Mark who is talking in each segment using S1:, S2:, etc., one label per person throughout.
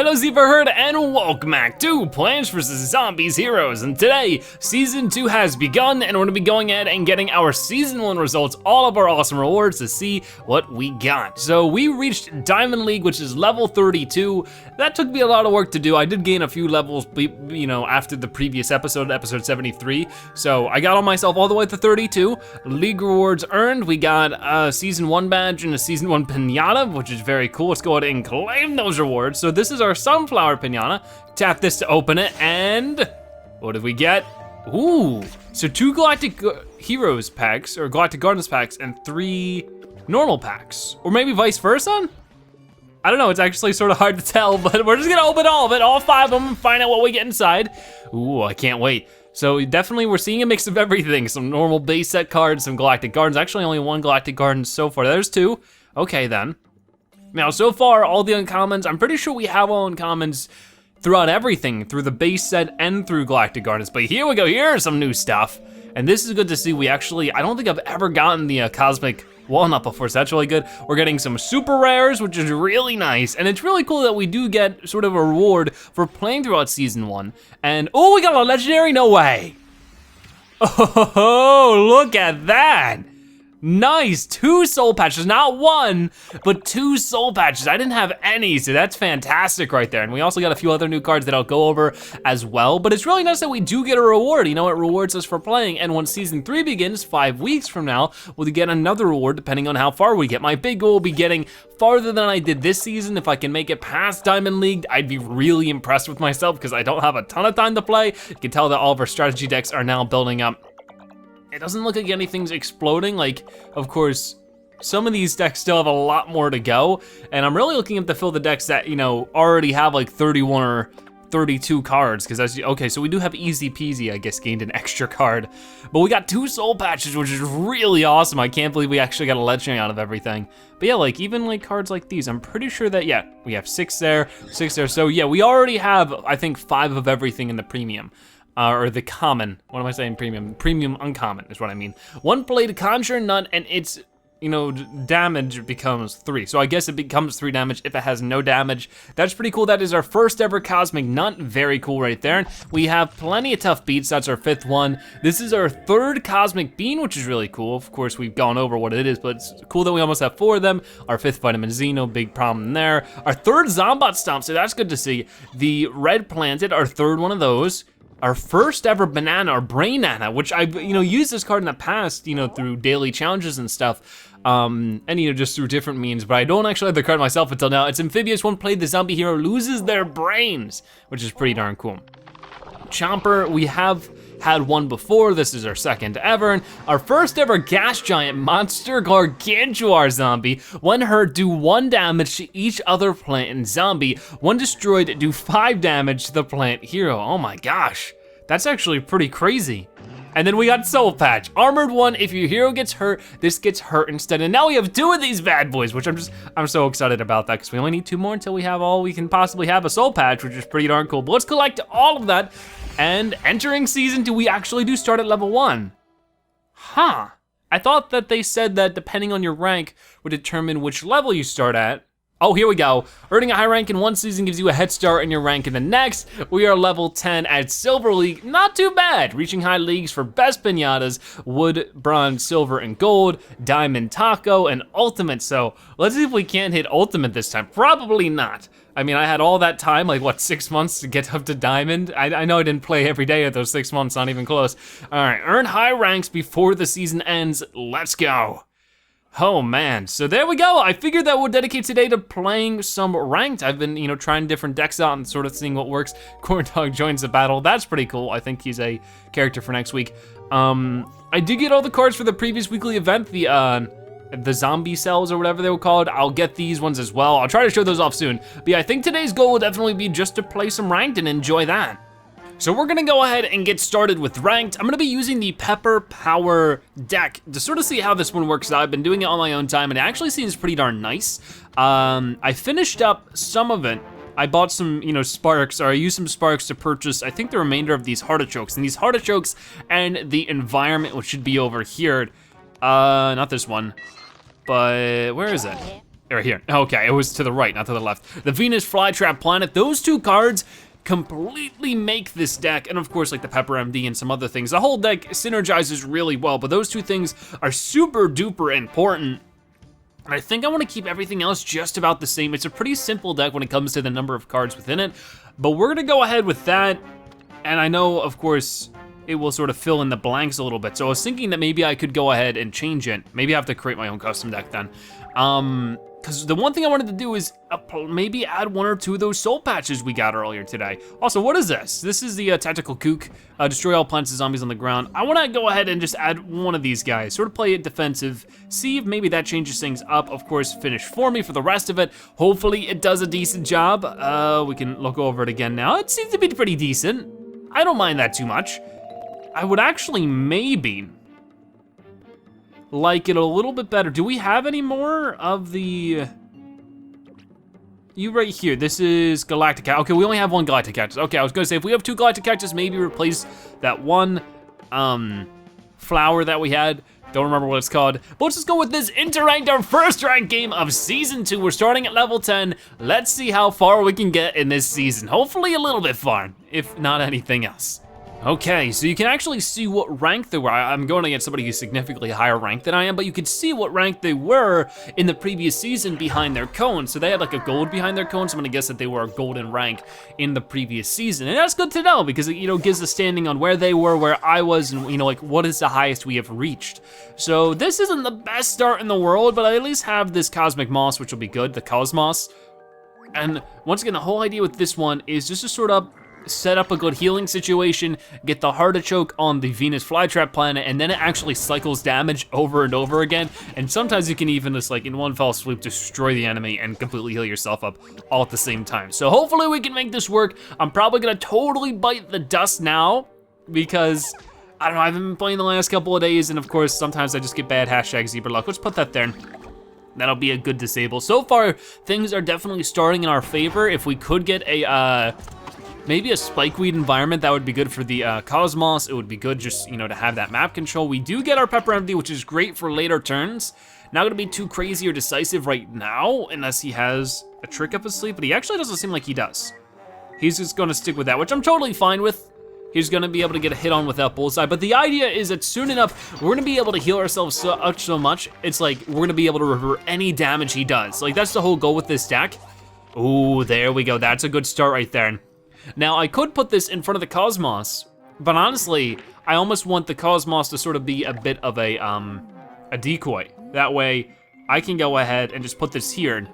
S1: Hello Zebra Herd and welcome back to Plants vs. Zombies Heroes. And today, Season 2 has begun and we're gonna be going ahead and getting our Season 1 results, all of our awesome rewards to see what we got. So we reached Diamond League, which is level 32. That took me a lot of work to do. I did gain a few levels, you know, after the previous episode, episode 73. So I got on myself all the way to 32. League rewards earned, we got a Season 1 badge and a Season 1 pinata, which is very cool. Let's go ahead and claim those rewards. So this is our sunflower pinata. Tap this to open it, and what did we get? Ooh, so 2 Galactic Heroes packs, or Galactic Gardens packs, and 3 normal packs. Or maybe vice versa? I don't know, it's actually sort of hard to tell, but we're just gonna open all of it, all 5 of them, and find out what we get inside. Ooh, I can't wait. So definitely we're seeing a mix of everything. Some normal base set cards, some Galactic Gardens. Actually only 1 Galactic Garden so far. There's 2, okay then. Now, so far, all the uncommons, I'm pretty sure we have all uncommons throughout everything, through the base set and through Galactic Gardens, but here we go, here's some new stuff. And this is good to see. We actually, I don't think I've ever gotten the Cosmic Walnut before, so that's really good. We're getting some super rares, which is really nice, and it's really cool that we do get sort of a reward for playing throughout Season 1. And, oh, we got a Legendary, no way. Oh, look at that. Nice, 2 soul patches, not 1, but 2 soul patches. I didn't have any, so that's fantastic right there. And we also got a few other new cards that I'll go over as well, but it's really nice that we do get a reward. You know, it rewards us for playing, and when Season 3 begins, 5 weeks from now, we'll get another reward depending on how far we get. My big goal will be getting farther than I did this season. If I can make it past Diamond League, I'd be really impressed with myself because I don't have a ton of time to play. You can tell that all of our strategy decks are now building up. It doesn't look like anything's exploding. Like, of course, some of these decks still have a lot more to go, and I'm really looking to fill the decks that, you know, already have like 31 or 32 cards, because that's, okay, so we do have easy peasy, I guess, gained an extra card. But we got 2 soul patches, which is really awesome. I can't believe we actually got a legendary out of everything. But yeah, like, even like cards like these, I'm pretty sure that, yeah, we have 6 there, 6 there. So yeah, we already have, I think, 5 of everything in the premium. Or the common, what am I saying, premium? Premium uncommon is what I mean. 1 played Conjure Nut and its, you know, damage becomes 3. So I guess it becomes 3 damage if it has no damage. That's pretty cool. That is our first ever Cosmic Nut, very cool right there. We have plenty of tough beats, that's our 5th one. This is our 3rd Cosmic Bean, which is really cool. Of course, we've gone over what it is, but it's cool that we almost have 4 of them. Our 5th Vitamin Z, no big problem there. Our 3rd Zombat Stomp, so that's good to see. The Red Planted, our 3rd one of those. Our first ever banana, or Brainana, which I've, you know, used this card in the past, you know, through daily challenges and stuff, and, you know, just through different means, but I don't actually have the card myself until now. It's amphibious. 1 played, the zombie hero loses their brains, which is pretty darn cool. Chomper, we have had 1 before. This is our 2nd ever. And our first ever gas giant monster gargantuar zombie. When hurt, do 1 damage to each other plant and zombie. When destroyed, do 5 damage to the plant hero. Oh my gosh, that's actually pretty crazy. And then we got Soul Patch. Armored 1, if your hero gets hurt, this gets hurt instead. And now we have 2 of these bad boys, which I'm so excited about that, because we only need 2 more until we have all we can possibly have a Soul Patch, which is pretty darn cool. But let's collect all of that. And entering Season 2, we actually do start at level 1. Huh, I thought that they said that depending on your rank would determine which level you start at. Oh, here we go. Earning a high rank in 1 season gives you a head start in your rank in the next. We are level 10 at Silver League, not too bad. Reaching high leagues for best pinatas, wood, bronze, silver, and gold, diamond, taco, and ultimate. So let's see if we can't hit ultimate this time. Probably not. I mean, I had all that time, like what, 6 months to get up to diamond? I know I didn't play every day at those 6 months, not even close. All right, earn high ranks before the season ends. Let's go. Oh man, so there we go. I figured that we'll dedicate today to playing some ranked. I've been, you know, trying different decks out and sort of seeing what works. Corn Dog joins the battle. That's pretty cool. I think he's a character for next week. I did get all the cards for the previous weekly event, the zombie cells or whatever they were called. I'll get these ones as well. I'll try to show those off soon. But yeah, I think today's goal will definitely be just to play some ranked and enjoy that. So we're gonna go ahead and get started with ranked. I'm gonna be using the Pepper Power deck to sort of see how this one works out. I've been doing it on my own time and it actually seems pretty darn nice. I finished up some of it. I bought some, you know, sparks, or I used some sparks to purchase, I think, the remainder of these artichokes. And these artichokes and the environment, which should be over here. Not this one, but where is it? Right here. Okay, it was to the right, not to the left. The Venus Flytrap Planet, those two cards completely make this deck, and of course like the Pepper MD and some other things. The whole deck synergizes really well, but those two things are super duper important. And I think I wanna keep everything else just about the same. It's a pretty simple deck when it comes to the number of cards within it, but we're gonna go ahead with that. And I know, of course, it will sort of fill in the blanks a little bit. So I was thinking that maybe I could go ahead and change it. Maybe I have to create my own custom deck then. Because the one thing I wanted to do is maybe add one or two of those soul patches we got earlier today. Also, what is this? This is the Tactical Kook. Destroy all plants and zombies on the ground. I wanna go ahead and just add one of these guys, sort of play it defensive, see if maybe that changes things up. Of course, finish for me for the rest of it. Hopefully it does a decent job. We can look over it again now. It seems to be pretty decent. I don't mind that too much. I would actually maybe like it a little bit better. Do we have any more of the, you right here, this is Galactic Cactus. Okay, we only have one Galactic Cactus. Okay, I was gonna say, if we have two Galactic Cactus, maybe replace that one flower that we had. Don't remember what it's called. But let's just go with this Interranked, our first ranked game of Season 2. We're starting at level 10. Let's see how far we can get in this season. Hopefully a little bit far, if not anything else. Okay, so you can actually see what rank they were. I'm going against somebody who's significantly higher ranked than I am, but you could see what rank they were in the previous season behind their cone. So they had like a gold behind their cone, so I'm gonna guess that they were a golden rank in the previous season. And that's good to know because it, gives a standing on where they were, where I was, and like what is the highest we have reached. So this isn't the best start in the world, but I at least have this Cosmic Moss, which will be good, the Cosmos. And once again, the whole idea with this one is just to sort of set up a good healing situation, get the Artichoke on the Venus Flytrap Planet, and then it actually cycles damage over and over again. And sometimes you can even just like in one fell swoop destroy the enemy and completely heal yourself up all at the same time. So hopefully we can make this work. I'm probably gonna totally bite the dust now because I don't know, I haven't been playing the last couple of days, and of course sometimes I just get bad #Zebraluck. Let's put that there. That'll be a good disable. So far, things are definitely starting in our favor. If we could get a maybe a Spikeweed environment, that would be good for the Cosmos. It would be good just, to have that map control. We do get our Pepper MD, which is great for later turns. Not gonna be too crazy or decisive right now, unless he has a trick up his sleeve, but he actually doesn't seem like he does. He's just gonna stick with that, which I'm totally fine with. He's gonna be able to get a hit on without bullseye, but the idea is that soon enough, we're gonna be able to heal ourselves so much, it's like, we're gonna be able to revert any damage he does. Like, that's the whole goal with this deck. Ooh, there we go, that's a good start right there. Now, I could put this in front of the Cosmos, but honestly, I almost want the Cosmos to sort of be a bit of a decoy. That way, I can go ahead and just put this here.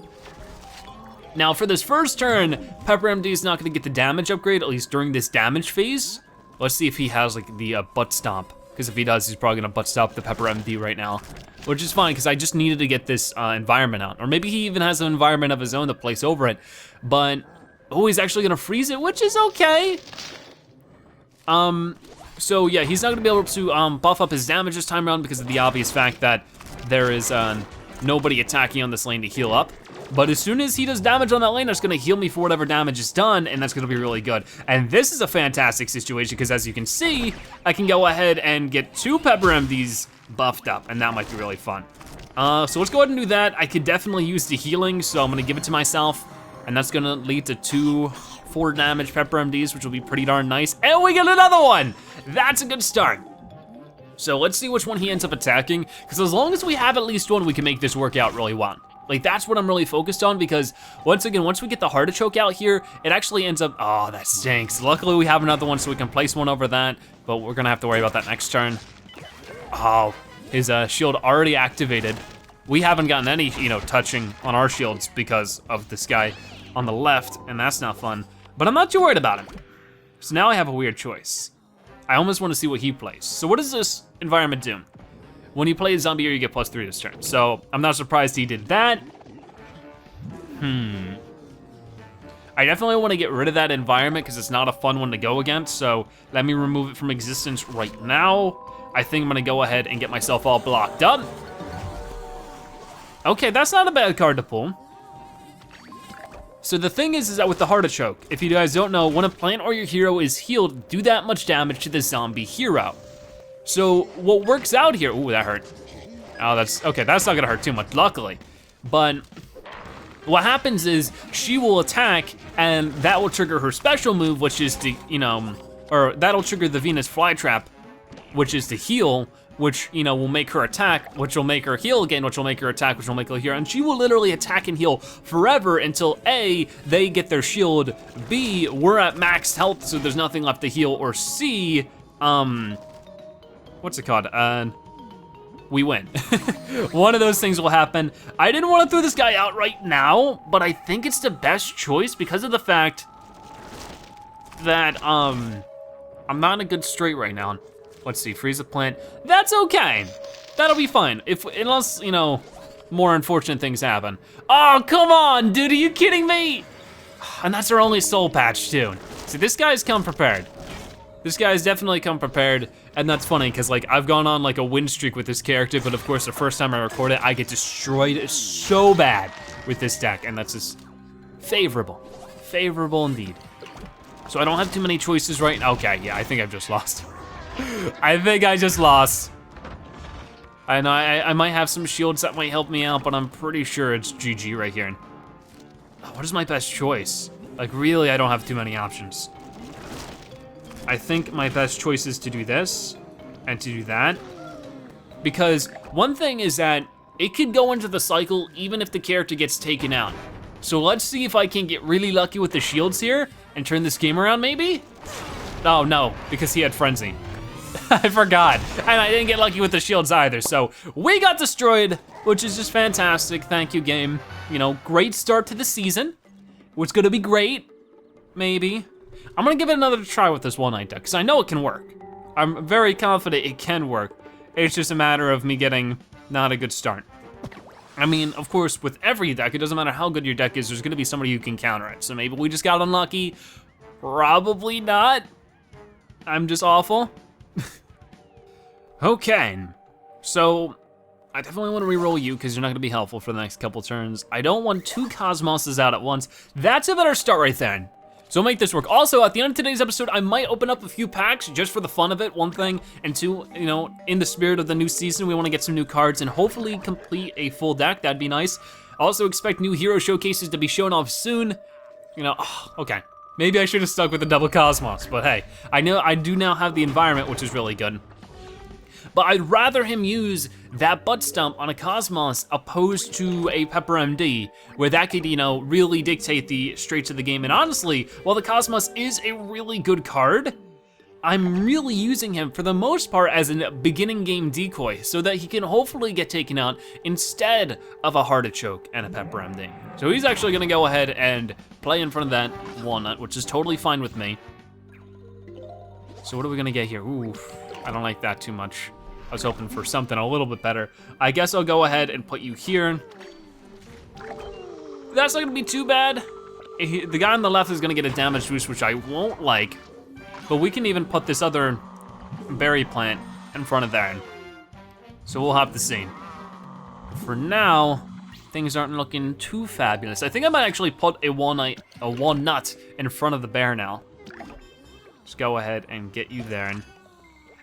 S1: Now, for this first turn, Pepper MD is not gonna get the damage upgrade, at least during this damage phase. Let's see if he has like the butt stomp, because if he does, he's probably gonna butt stomp the Pepper MD right now, which is fine, because I just needed to get this environment out. Or maybe he even has an environment of his own to place over it, but oh, he's actually gonna freeze it, which is okay. So yeah, he's not gonna be able to buff up his damage this time around because of the obvious fact that there is nobody attacking on this lane to heal up. But as soon as he does damage on that lane, that's gonna heal me for whatever damage is done, and that's gonna be really good. And this is a fantastic situation, because as you can see, I can go ahead and get 2 Pepper MDs buffed up, and that might be really fun. So let's go ahead and do that. I could definitely use the healing, so I'm gonna give it to myself. And that's gonna lead to 2 4 damage Pepper MDs, which will be pretty darn nice. And we get another one! That's a good start. So let's see which one he ends up attacking, because as long as we have at least one, we can make this work out really well. Like, that's what I'm really focused on, because once again, once we get the Artichoke out here, it actually ends up, oh, that stinks. Luckily we have another one so we can place one over that, but we're gonna have to worry about that next turn. Oh, his shield already activated. We haven't gotten any, touching on our shields because of this guy on the left, and that's not fun. But I'm not too worried about him. So now I have a weird choice. I almost want to see what he plays. So what does this environment do? When you play a zombie, you get +3 this turn. So I'm not surprised he did that. I definitely want to get rid of that environment because it's not a fun one to go against. So let me remove it from existence right now. I think I'm gonna go ahead and get myself all blocked up. Okay, that's not a bad card to pull. So the thing is that with the Artichoke, if you guys don't know, when a plant or your hero is healed, do that much damage to the zombie hero. So what works out here, ooh, that hurt. Oh, that's, okay, that's not gonna hurt too much, luckily. But what happens is she will attack and that will trigger her special move, which is to, or that'll trigger the Venus flytrap, which is to heal, which, will make her attack, which will make her heal again, which will make her attack, which will make her heal. And she will literally attack and heal forever until A, they get their shield, B, we're at max health, so there's nothing left to heal, or C, what's it called? We win. One of those things will happen. I didn't want to throw this guy out right now, but I think it's the best choice because of the fact that, I'm not in a good straight right now. Let's see, freeze the plant. That's okay. That'll be fine. Unless, more unfortunate things happen. Oh, come on, dude, are you kidding me? And that's our only soul patch too. See, this guy's come prepared. This guy's definitely come prepared, and that's funny, because I've gone on a win streak with this character, but of course the first time I record it, I get destroyed so bad with this deck, and that's just favorable. Favorable indeed. So I don't have too many choices right now. Okay, yeah, I think I've just lost. I think I just lost. I know I might have some shields that might help me out, but I'm pretty sure it's GG right here. What is my best choice? Really, I don't have too many options. I think my best choice is to do this and to do that. Because one thing is that it could go into the cycle even if the character gets taken out. So let's see if I can get really lucky with the shields here and turn this game around maybe? Oh no, because he had Frenzy. I forgot, and I didn't get lucky with the shields either, so we got destroyed, which is just fantastic. Thank you, game. Great start to the season. It's gonna be great, maybe. I'm gonna give it another try with this One Night deck, because I know it can work. I'm very confident it can work. It's just a matter of me getting not a good start. I mean, of course, with every deck, it doesn't matter how good your deck is, there's gonna be somebody who can counter it. So maybe we just got unlucky. Probably not. I'm just awful. Okay, so I definitely want to reroll you because you're not gonna be helpful for the next couple turns. I don't want 2 Cosmoses out at once. That's a better start right there. So make this work. Also, at the end of today's episode, I might open up a few packs just for the fun of it, one thing, and two, in the spirit of the new season, we wanna get some new cards and hopefully complete a full deck, that'd be nice. Also expect new hero showcases to be shown off soon. Okay. Maybe I should have stuck with the double Cosmos, but hey, I know I do now have the environment, which is really good. But I'd rather him use that butt stump on a Cosmos opposed to a Pepper MD, where that could, really dictate the straits of the game. And honestly, while the Cosmos is a really good card, I'm really using him for the most part as a beginning game decoy so that he can hopefully get taken out instead of a Heartachoke and a Pepper MD. So he's actually gonna go ahead and play in front of that Walnut, which is totally fine with me. So what are we gonna get here? Ooh, I don't like that too much. I was hoping for something a little bit better. I guess I'll go ahead and put you here. That's not gonna be too bad. The guy on the left is gonna get a damage boost, which I won't like, but we can even put this other berry plant in front of there. So we'll have to see. For now, things aren't looking too fabulous. I think I might actually put a walnut in front of the bear now. Just go ahead and get you there.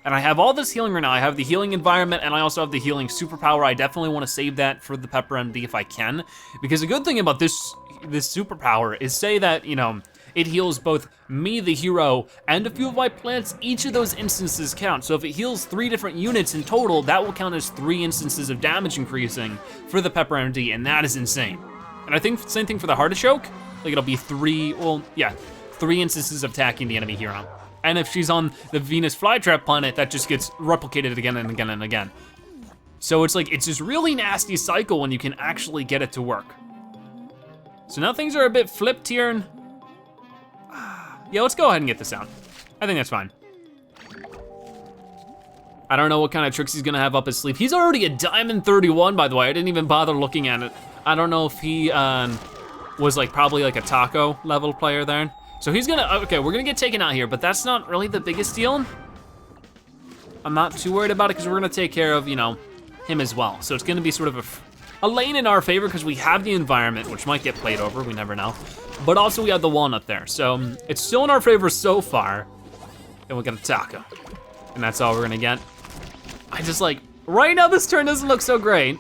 S1: And I have all this healing right now. I have the healing environment and I also have the healing superpower. I definitely want to save that for the Pepper MD if I can. Because the good thing about this superpower is say that, it heals both me, the hero, and a few of my plants. Each of those instances count. So if it heals 3 different units in total, that will count as 3 instances of damage increasing for the Pepper MD, and that is insane. And I think same thing for the Heartachoke. It'll be 3 instances of attacking the enemy hero. And if she's on the Venus flytrap planet, that just gets replicated again and again and again. So it's this really nasty cycle when you can actually get it to work. So now things are a bit flipped here. And yeah, let's go ahead and get this out. I think that's fine. I don't know what kind of tricks he's gonna have up his sleeve. He's already a Diamond 31, by the way. I didn't even bother looking at it. I don't know if he was probably a taco level player there. So he's gonna, okay, we're gonna get taken out here, but that's not really the biggest deal. I'm not too worried about it because we're gonna take care of, him as well. So it's gonna be sort of a lane in our favor because we have the environment, which might get played over, we never know. But also we have the walnut there. So it's still in our favor so far. And we got a taco. And that's all we're gonna get. I just right now this turn doesn't look so great,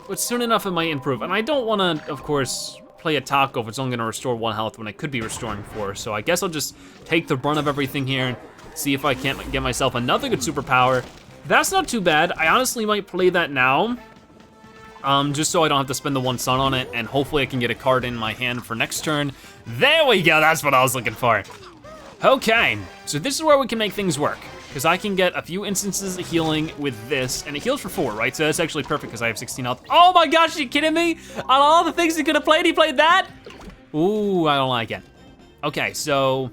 S1: but soon enough it might improve. And I don't wanna, of course, play a taco if it's only gonna restore 1 health when it could be restoring 4. So I guess I'll just take the brunt of everything here and see if I can't get myself another good superpower. That's not too bad. I honestly might play that now, just so I don't have to spend the 1 sun on it, and hopefully I can get a card in my hand for next turn. There we go, that's what I was looking for. Okay, so this is where we can make things work, because I can get a few instances of healing with this, and it heals for 4, right? So that's actually perfect, because I have 16 health. Oh my gosh, are you kidding me? On all the things he could have played, he played that? Ooh, I don't like it. Okay, so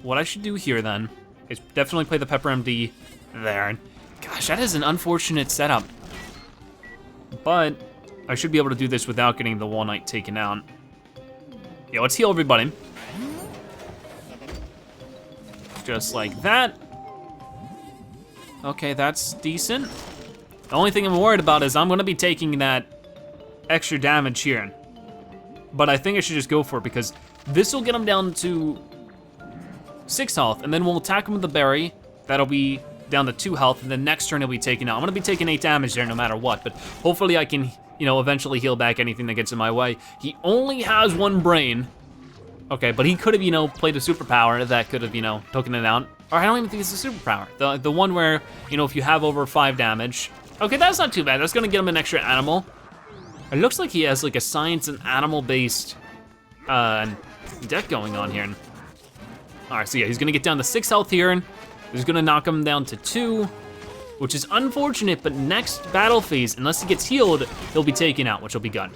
S1: what I should do here then is definitely play the Pepper MD there. Gosh, that is an unfortunate setup. But I should be able to do this without getting the Wall Knight taken out. Yeah, let's heal everybody. Just like that. Okay, that's decent. The only thing I'm worried about is I'm gonna be taking that extra damage here. But I think I should just go for it because this will get him down to 6 health, and then we'll attack him with the berry. That'll be down to 2 health, and then next turn he'll be taken out. I'm gonna be taking 8 damage there no matter what, but hopefully I can, you know, eventually heal back anything that gets in my way. He only has 1 brain. Okay, but he could have, you know, played a superpower that could have, you know, taken it out. Or I don't even think it's a superpower. The one where, you know, if you have over 5 damage. Okay, that's not too bad. That's gonna get him an extra animal. It looks like he has like a science and animal-based deck going on here. All right, so yeah, he's gonna get down to 6 health here, and he's gonna knock him down to 2, which is unfortunate, but next battle phase, unless he gets healed, he'll be taken out, which will be good.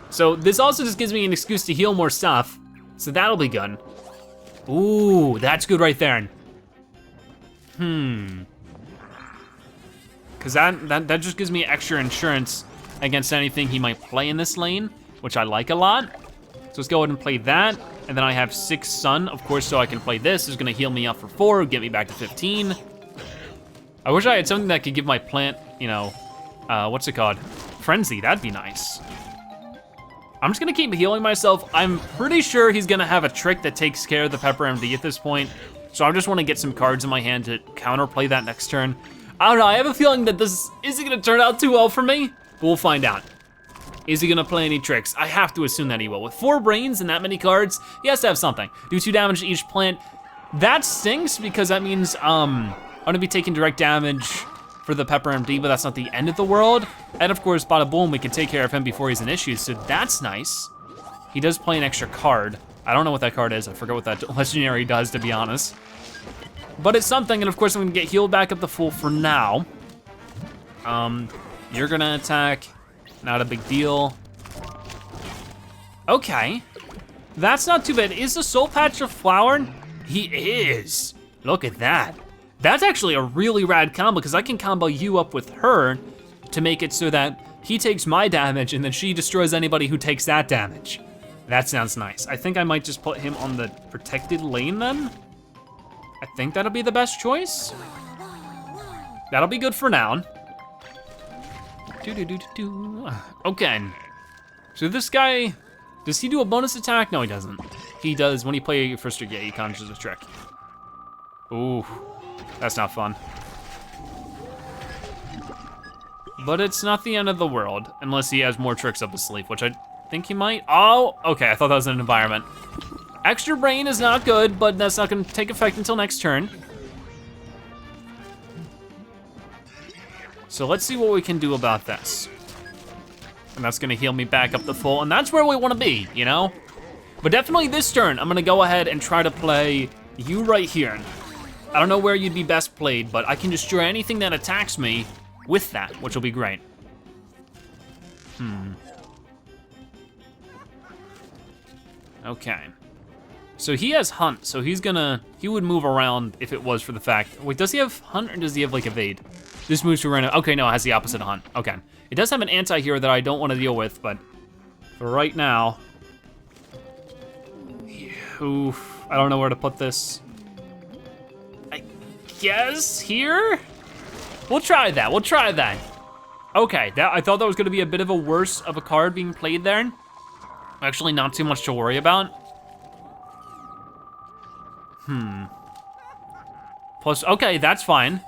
S1: So this also just gives me an excuse to heal more stuff, so that'll be good. Ooh, that's good right there. Because that just gives me extra insurance against anything he might play in this lane, which I like a lot. So let's go ahead and play that. And then I have 6 sun, of course, so I can play this. It's gonna heal me up for 4, get me back to 15. I wish I had something that could give my plant, you know, what's it called? Frenzy, that'd be nice. I'm just gonna keep healing myself. I'm pretty sure he's gonna have a trick that takes care of the Pepper MD at this point. So I just wanna get some cards in my hand to counterplay that next turn. I don't know, I have a feeling that this isn't gonna turn out too well for me, but we'll find out. Is he gonna play any tricks? I have to assume that he will. With 4 brains and that many cards, he has to have something. Do 2 damage to each plant. That stinks because that means I'm gonna be taking direct damage for the Pepper MD, but that's not the end of the world. And of course, bada boom, we can take care of him before he's an issue, so that's nice. He does play an extra card. I don't know what that card is. I forgot what that legendary does, to be honest. But it's something, and of course I'm gonna get healed back up to full for now. You're gonna attack, not a big deal. Okay, that's not too bad. Is the Soul Patch a flower? He is, look at that. That's actually a really rad combo because I can combo you up with her to make it so that he takes my damage and then she destroys anybody who takes that damage. That sounds nice. I think I might just put him on the protected lane then. I think that'll be the best choice. That'll be good for now. Okay, so this guy, does he do a bonus attack? No, he doesn't. He does, when you play your first trick, yeah, he conjures a trick. Ooh, that's not fun. But it's not the end of the world, unless he has more tricks up his sleeve, which I think he might. Oh, okay, I thought that was an environment. Extra brain is not good, but that's not gonna take effect until next turn. So let's see what we can do about this. And that's gonna heal me back up to full, and that's where we wanna be, you know? But definitely this turn, I'm gonna go ahead and try to play you right here. I don't know where you'd be best played, but I can destroy anything that attacks me with that, which will be great. Okay. So he has hunt, so he would move around if it was for the fact, wait, does he have hunt or does he have like evade? This moves to random, okay, no, it has the opposite of hunt, okay. It does have an anti-hero that I don't want to deal with, but for right now, oof, I don't know where to put this. I guess here? We'll try that, we'll try that. Okay, I thought that was gonna be a bit of a worse of a card being played there. Actually, not too much to worry about. Plus, okay, that's fine.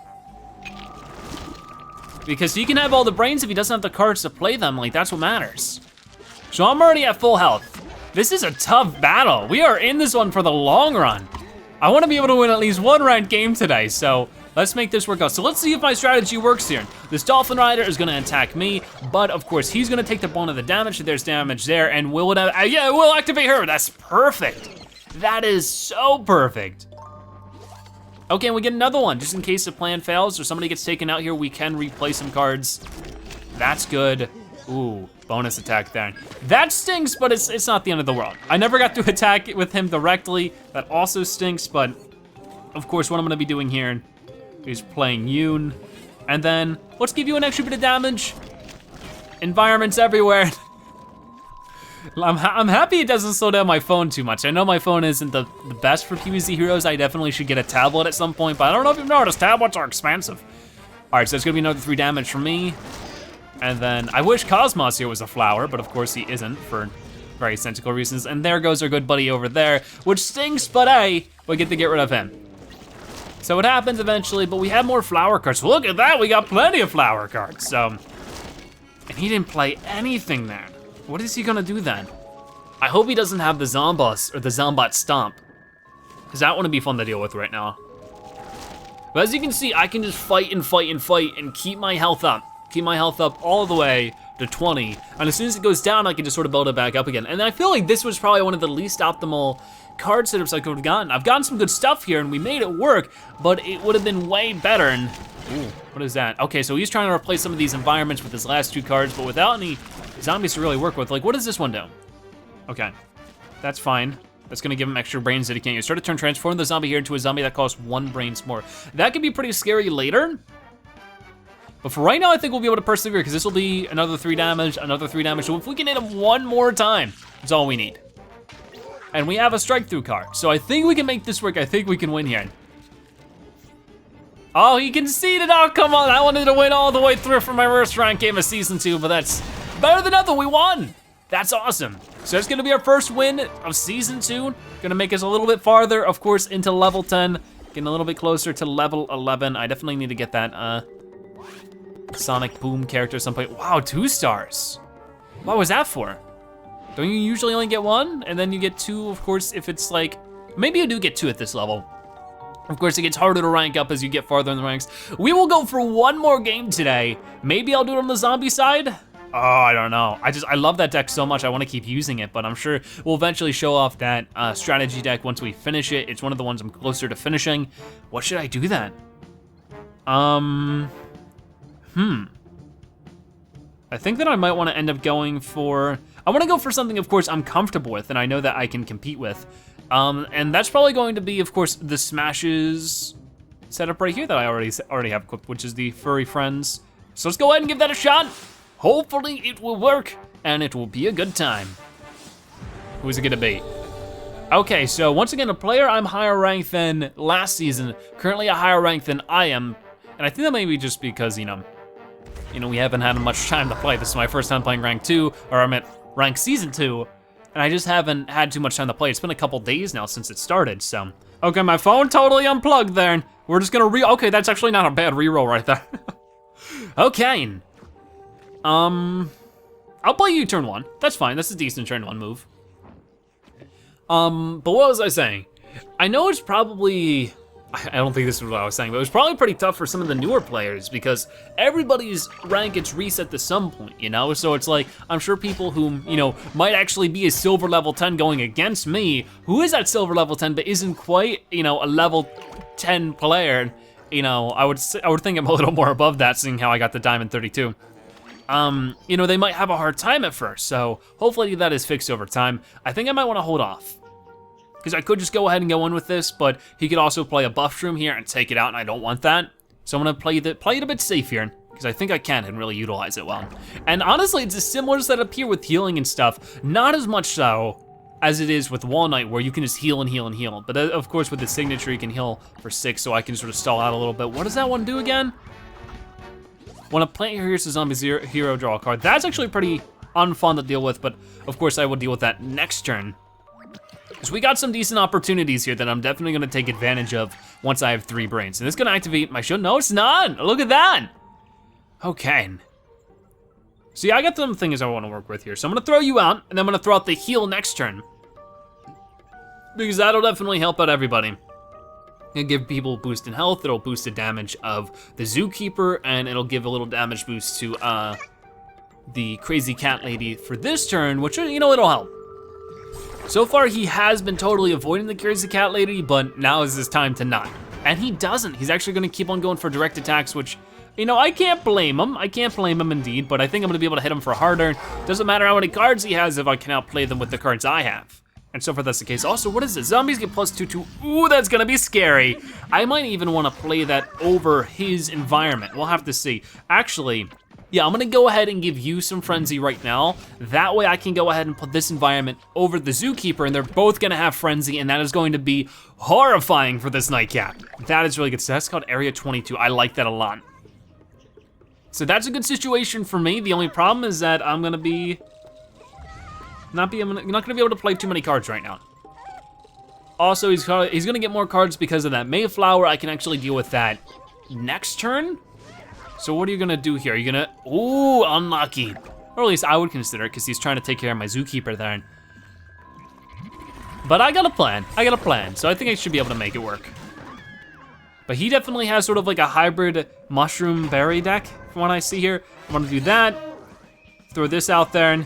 S1: Because he can have all the brains if he doesn't have the cards to play them, like that's what matters. So I'm already at full health. This is a tough battle. We are in this one for the long run. I wanna be able to win at least one ranked game today, so let's make this work out. So let's see if my strategy works here. This Dolphin Rider is gonna attack me, but of course he's gonna take the brunt of the damage. There's damage there, and will it, yeah, it will activate her. That's perfect. That is so perfect. Okay, and we get another one, just in case the plan fails or somebody gets taken out here, we can replay some cards. That's good. Ooh, bonus attack there. That stinks, but it's not the end of the world. I never got to attack with him directly. That also stinks, but of course what I'm gonna be doing here is playing Yoon. And then, let's give you an extra bit of damage. Environments everywhere. I'm happy it doesn't slow down my phone too much. I know my phone isn't the best for PvZ heroes. I definitely should get a tablet at some point, but I don't know if you've noticed, tablets are expensive. All right, so it's gonna be another 3 damage from me. And then, I wish Cosmos here was a flower, but of course he isn't for very sensical reasons. And there goes our good buddy over there, which stinks, but hey, we get to get rid of him. So it happens eventually, but we have more flower cards. Look at that, we got plenty of flower cards. So, and he didn't play anything there. What is he gonna do then? I hope he doesn't have the Zombos or the Zombat Stomp, because that wouldn't be fun to deal with right now. But as you can see, I can just fight and fight and fight and keep my health up. Keep my health up all the way to 20. And as soon as it goes down, I can just sort of build it back up again. And I feel like this was probably one of the least optimal card setups I could have gotten. I've gotten some good stuff here and we made it work, but it would have been way better. And, ooh, what is that? Okay, so he's trying to replace some of these environments with his last 2 cards, but without any zombies to really work with. Like, what does this one do? Okay, that's fine. That's gonna give him extra brains that he can't use. Start a turn, transform the zombie here into a zombie that costs 1 brains more. That could be pretty scary later. But for right now, I think we'll be able to persevere because this will be another 3 damage, another 3 damage. So if we can hit him 1 more time, that's all we need. And we have a strike through card. So I think we can make this work. I think we can win here. Oh, he conceded, oh, come on. I wanted to win all the way through for my first rank game of season 2, but that's better than nothing, we won. That's awesome. So that's gonna be our first win of season 2. Gonna make us a little bit farther, of course, into level 10. Getting a little bit closer to level 11. I definitely need to get that, Sonic Boom character at some point. Wow, 2 stars. What was that for? Don't you usually only get 1? And then you get 2, of course, if it's like, maybe you do get 2 at this level. Of course, it gets harder to rank up as you get farther in the ranks. We will go for 1 more game today. Maybe I'll do it on the zombie side. Oh, I don't know. I love that deck so much, I wanna keep using it, but I'm sure we'll eventually show off that strategy deck once we finish it. It's one of the ones I'm closer to finishing. What should I do then? I think that I might wanna end up going for, I wanna go for something, of course, I'm comfortable with and I know that I can compete with. And that's probably going to be, of course, the Smashes setup right here that I already have equipped, which is the Furry Friends. So let's go ahead and give that a shot. Hopefully it will work and it will be a good time. Who's it gonna be? Okay, so once again, a player I'm higher ranked than last season, currently a higher rank than I am. And I think that may be just because, you know, we haven't had much time to play. This is my first time playing rank 2, or I'm at rank season 2, and I just haven't had too much time to play. It's been a couple days now since it started, so. Okay, my phone totally unplugged there, and we're just gonna okay, that's actually not a bad reroll right there. Okay. I'll play you turn 1. That's fine, that's a decent turn 1 move. But what was I saying? I know it's probably, I don't think this is what I was saying, but it was probably pretty tough for some of the newer players because everybody's rank gets reset to some point, you know? So it's like, I'm sure people who, you know, might actually be a silver level 10 going against me, who is at silver level 10 but isn't quite, you know, a level 10 player, you know, I would think I'm a little more above that seeing how I got the diamond 32. You know, they might have a hard time at first, so hopefully that is fixed over time. I think I might wanna hold off, because I could just go ahead and go in with this, but he could also play a buff shroom here and take it out, and I don't want that. So I'm gonna play it a bit safe here, because I think I can and really utilize it well. And honestly, it's a similar setup here with healing and stuff, not as much so as it is with Wall Knight, where you can just heal and heal and heal. But of course, with the signature, you can heal for 6, so I can sort of stall out a little bit. What does that one do again? When a plant hears a zombie hero, draw a card. That's actually pretty unfun to deal with, but of course I will deal with that next turn. So we got some decent opportunities here that I'm definitely gonna take advantage of once I have 3 brains. And it's gonna activate my shield. No, it's not, look at that. Okay. So yeah, I got some things I wanna work with here. So I'm gonna throw you out, and then I'm gonna throw out the heal next turn. Because that'll definitely help out everybody. It'll give people a boost in health, it'll boost the damage of the Zookeeper, and it'll give a little damage boost to the Crazy Cat Lady for this turn, which, you know, it'll help. So far, he has been totally avoiding the Crazy Cat Lady, but now is his time to not. And he doesn't, he's actually gonna keep on going for direct attacks, which, you know, I can't blame him. I can't blame him indeed, but I think I'm gonna be able to hit him for harder. Doesn't matter how many cards he has if I can outplay them with the cards I have. And so far that's the case. Also, what is this? Zombies get +2/2. Ooh, that's gonna be scary. I might even wanna play that over his environment. We'll have to see. Actually, yeah, I'm gonna go ahead and give you some Frenzy right now. That way I can go ahead and put this environment over the Zookeeper, and they're both gonna have Frenzy, and that is going to be horrifying for this Nightcap. That is really good. So that's called Area 22. I like that a lot. So that's a good situation for me. The only problem is that I'm gonna be you're not gonna be able to play too many cards right now. Also, he's gonna get more cards because of that Mayflower. I can actually deal with that next turn. So what are you gonna do here? Are you gonna, ooh, unlucky. Or at least I would consider it, because he's trying to take care of my Zookeeper there. But I got a plan, so I think I should be able to make it work. But he definitely has sort of like a hybrid mushroom berry deck from what I see here. I'm gonna do that, throw this out there, and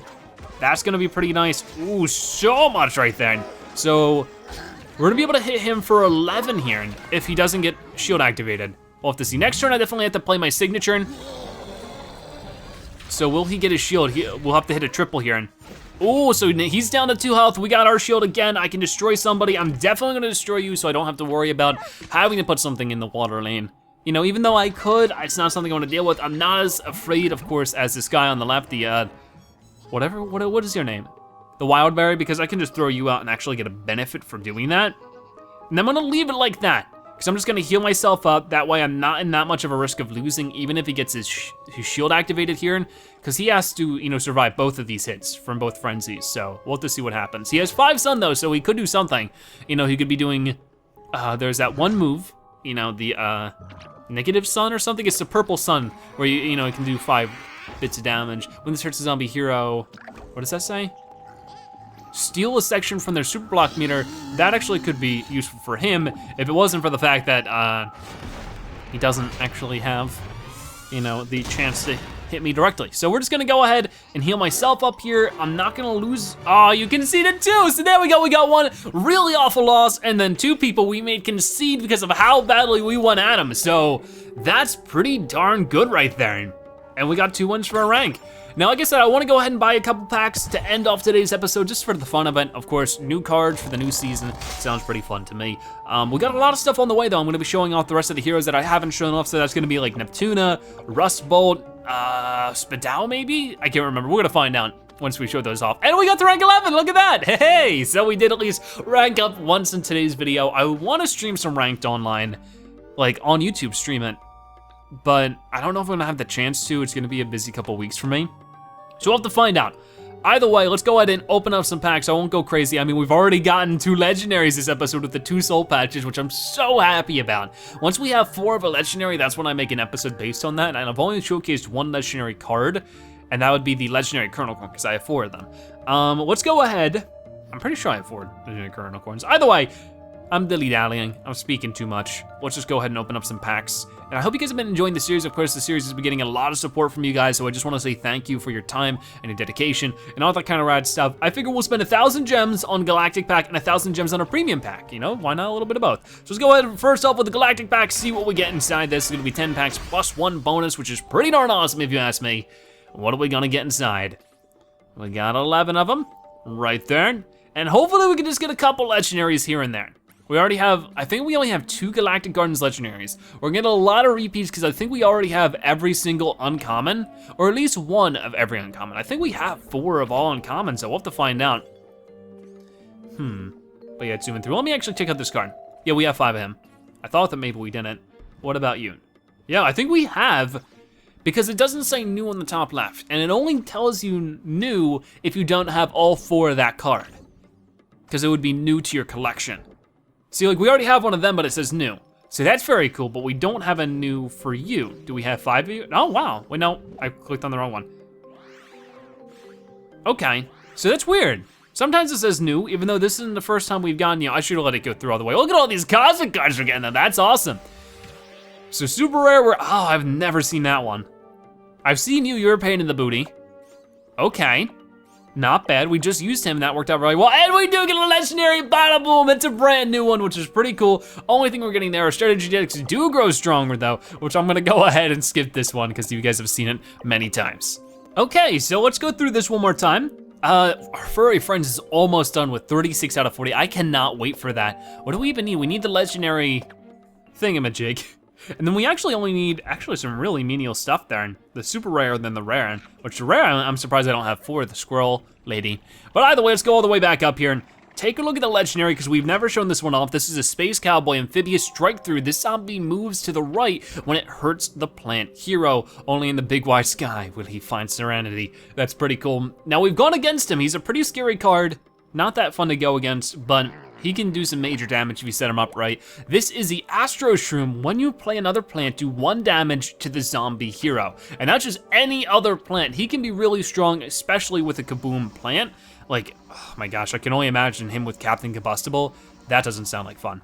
S1: that's gonna be pretty nice. Ooh, so much right there. So we're gonna be able to hit him for 11 here if he doesn't get shield activated. We'll have to see. Next turn, I definitely have to play my signature. So will he get his shield? We'll have to hit a triple here. And ooh, so he's down to 2 health. We got our shield again. I can destroy somebody. I'm definitely gonna destroy you, so I don't have to worry about having to put something in the water lane. You know, even though I could, it's not something I wanna deal with. I'm not as afraid, of course, as this guy on the left, the, what is your name? The Wildberry, because I can just throw you out and actually get a benefit for doing that. And I'm gonna leave it like that, because I'm just gonna heal myself up. That way I'm not in that much of a risk of losing, even if he gets his shield activated here, because he has to, you know, survive both of these hits from both frenzies. So we'll have to see what happens. He has 5 sun though, so he could do something. You know, he could be doing, there's that one move, you know, the negative sun or something. It's the purple sun, where you know, it can do 5 bits of damage. When this hurts a zombie hero, what does that say? Steal a section from their super block meter. That actually could be useful for him if it wasn't for the fact that he doesn't actually have, you know, the chance to hit me directly. So we're just gonna go ahead and heal myself up here. I'm not gonna lose. Oh, you conceded 2. So there we go. We got 1 really awful loss, and then 2 people we made concede because of how badly we went at him. So that's pretty darn good right there. And we got 2 wins for our rank. Now, like I said, I wanna go ahead and buy a couple packs to end off today's episode, just for the fun of it. Of course, new cards for the new season. Sounds pretty fun to me. We got a lot of stuff on the way though. I'm gonna be showing off the rest of the heroes that I haven't shown off, so that's gonna be like Neptuna, Rustbolt, Spadao maybe? I can't remember, we're gonna find out once we show those off. And we got to rank 11, look at that, hey! So we did at least rank up once in today's video. I wanna stream some ranked online, like on YouTube, stream it. But I don't know if I'm gonna have the chance to. It's gonna be a busy couple weeks for me. So we'll have to find out. Either way, let's go ahead and open up some packs. I won't go crazy. I mean, we've already gotten 2 legendaries this episode with the 2 soul patches, which I'm so happy about. Once we have 4 of a legendary, that's when I make an episode based on that. And I've only showcased 1 legendary card, and that would be the legendary Kernel Corn, because I have 4 of them. Let's go ahead. I'm pretty sure I have 4 legendary Kernel Corns. Either way, I'm dilly-dallying, I'm speaking too much. Let's just go ahead and open up some packs. And I hope you guys have been enjoying the series. Of course, the series has been getting a lot of support from you guys, so I just wanna say thank you for your time and your dedication and all that kind of rad stuff. I figure we'll spend 1,000 gems on Galactic Pack and 1,000 gems on a premium pack, you know? Why not a little bit of both? So let's go ahead and first off with the Galactic Pack, see what we get inside this. It's gonna be 10 packs plus 1 bonus, which is pretty darn awesome if you ask me. What are we gonna get inside? We got 11 of them, right there. And hopefully we can just get a couple legendaries here and there. We already have, I think we only have 2 Galactic Gardens legendaries. We're getting a lot of repeats because I think we already have every single uncommon, or at least 1 of every uncommon. I think we have 4 of all uncommon, so we'll have to find out. But yeah, zooming through. Let me actually check out this card. Yeah, we have 5 of him. I thought that maybe we didn't. What about you? Yeah, I think we have, because it doesn't say new on the top left, and it only tells you new if you don't have all 4 of that card, because it would be new to your collection. See, like we already have 1 of them, but it says new. So that's very cool, but we don't have a new for you. Do we have 5 of you? Oh, wow. Wait, no, I clicked on the wrong one. Okay, so that's weird. Sometimes it says new, even though this isn't the first time we've gotten, I should have let it go through all the way. Look at all these cosmic cards we're getting though, that's awesome. So super rare, I've never seen that one. I've seen you're a pain in the booty. Okay, not bad. We just used him and that worked out really well. And we do get a legendary, bada boom. It's a brand new one, which is pretty cool. Only thing we're getting there, our strategy decks do grow stronger though, which I'm gonna go ahead and skip this one because you guys have seen it many times. Okay, so let's go through this one more time. Our furry friends is almost done with 36 out of 40. I cannot wait for that. What do we even need? We need the legendary thingamajig. And then we actually only need some really menial stuff there. And the super rare than the rare, which the rare, I'm surprised I don't have for the squirrel lady. But either way, let's go all the way back up here and take a look at the legendary because we've never shown this one off. This is a space cowboy amphibious strike through. This zombie moves to the right when it hurts the plant hero. Only in the big wide sky will he find serenity. That's pretty cool. Now we've gone against him. He's a pretty scary card. Not that fun to go against, but he can do some major damage if you set him up right. This is the Astro Shroom. When you play another plant, do 1 damage to the zombie hero. And that's just any other plant. He can be really strong, especially with a Kaboom plant. Like, oh my gosh, I can only imagine him with Captain Combustible. That doesn't sound like fun.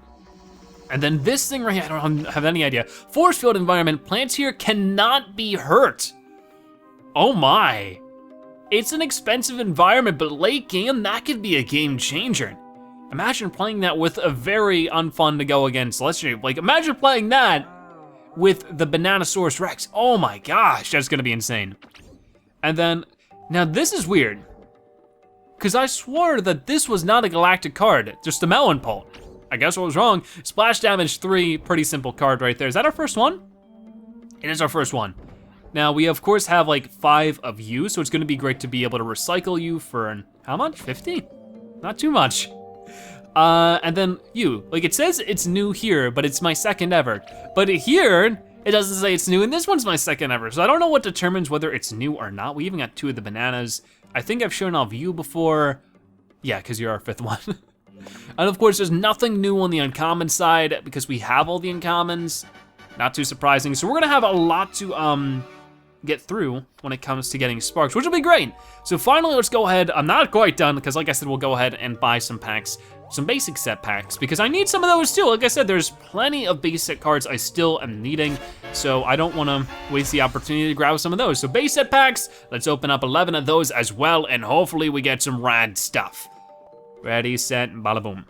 S1: And then this thing right here, I don't have any idea. Force field environment, plants here cannot be hurt. Oh my. It's an expensive environment, but late game, that could be a game changer. Imagine playing that with a very unfun to go against legendary. Like imagine playing that with the Bananasaurus Rex. Oh my gosh, that's gonna be insane. And then, now this is weird. Cause I swore that this was not a galactic card, just a melon pult. I guess I was wrong. Splash damage 3, pretty simple card right there. Is that our first one? It is our first one. Now we of course have like 5 of you, so it's gonna be great to be able to recycle you for, how much, 50? Not too much. And then you, like it says it's new here, but it's my second ever. But here, it doesn't say it's new, and this one's my second ever. So I don't know what determines whether it's new or not. We even got 2 of the bananas. I think I've shown off you before. Yeah, because you're our 5th one. And of course, there's nothing new on the uncommon side because we have all the uncommons. Not too surprising. So we're gonna have a lot to get through when it comes to getting sparks, which will be great. So finally, let's go ahead. I'm not quite done because like I said, we'll go ahead and buy some packs, some basic set packs, because I need some of those too. Like I said, there's plenty of basic cards I still am needing, so I don't wanna waste the opportunity to grab some of those. So base set packs, let's open up 11 of those as well, and hopefully we get some rad stuff. Ready, set, bada boom.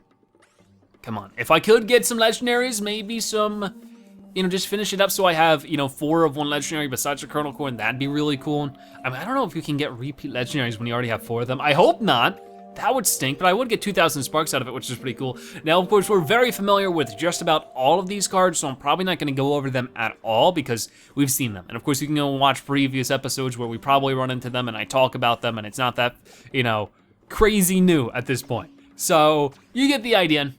S1: Come on, if I could get some legendaries, maybe some, just finish it up so I have, 4 of one legendary besides the Kernel Core, and that'd be really cool. I mean, I don't know if you can get repeat legendaries when you already have 4 of them. I hope not. That would stink, but I would get 2,000 sparks out of it, which is pretty cool. Now, of course, we're very familiar with just about all of these cards, so I'm probably not gonna go over them at all because we've seen them. And of course, you can go and watch previous episodes where we probably run into them and I talk about them, and it's not that, crazy new at this point. So, you get the idea.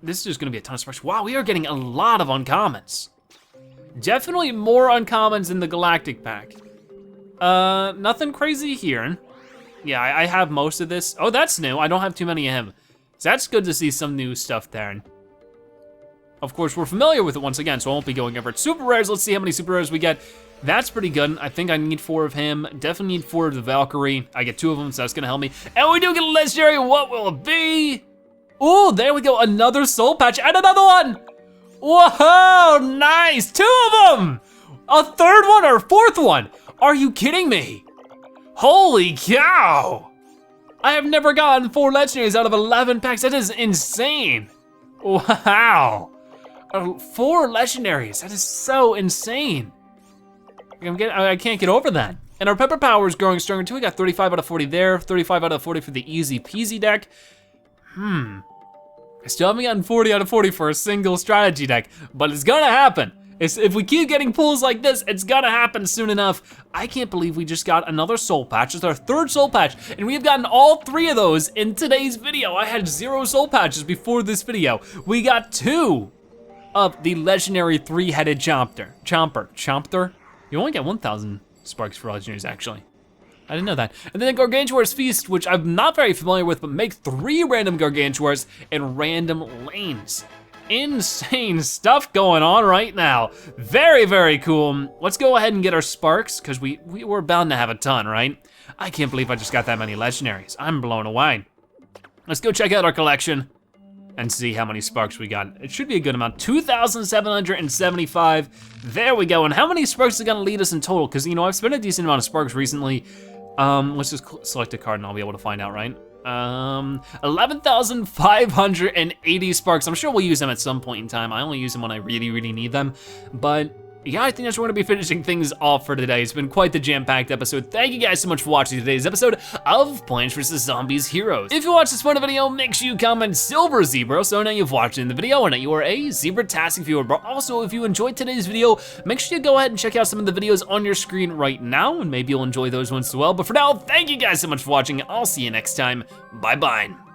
S1: This is just gonna be a ton of sparks. Wow, we are getting a lot of uncommons. Definitely more uncommons in the Galactic pack. Nothing crazy here. Yeah, I have most of this. Oh, that's new. I don't have too many of him. So that's good to see some new stuff there. Of course, we're familiar with it once again, so I won't be going over it. Super rares, let's see how many super rares we get. That's pretty good. I think I need 4 of him. Definitely need 4 of the Valkyrie. I get 2 of them, so that's gonna help me. And we do get a legendary. What will it be? Oh, there we go. Another soul patch and another one. Whoa, nice. 2 of them. A 3rd one or a 4th one. Are you kidding me? Holy cow! I have never gotten 4 legendaries out of 11 packs. That is insane. Wow. 4 legendaries, that is so insane. I can't get over that. And our pepper power is growing stronger too. We got 35 out of 40 there, 35 out of 40 for the easy peasy deck. I still haven't gotten 40 out of 40 for a single strategy deck, but it's gonna happen. If we keep getting pulls like this, it's gonna happen soon enough. I can't believe we just got another soul patch. It's our 3rd soul patch, and we have gotten all 3 of those in today's video. I had 0 soul patches before this video. We got 2 of the legendary 3-headed Chomper. You only get 1,000 sparks for legendaries, actually. I didn't know that. And then Gargantuar's Feast, which I'm not very familiar with, but make 3 random Gargantuars in random lanes. Insane stuff going on right now. Very, very cool. Let's go ahead and get our sparks, because we're bound to have a ton, right? I can't believe I just got that many legendaries. I'm blown away. Let's go check out our collection and see how many sparks we got. It should be a good amount, 2,775. There we go, and how many sparks are gonna lead us in total? Because, you know, I've spent a decent amount of sparks recently. Let's just select a card and I'll be able to find out, right? 11,580 sparks. I'm sure we'll use them at some point in time. I only use them when I really, really need them. But yeah, I think that's where we're gonna be finishing things off for today. It's been quite the jam-packed episode. Thank you guys so much for watching today's episode of Plants vs. Zombies Heroes. If you watched this part of the video, make sure you comment Silver Zebra so I know you've watched it in the video and that you are a Zebratastic viewer. But also, if you enjoyed today's video, make sure you go ahead and check out some of the videos on your screen right now, and maybe you'll enjoy those ones as well. But for now, thank you guys so much for watching. I'll see you next time. Bye-bye.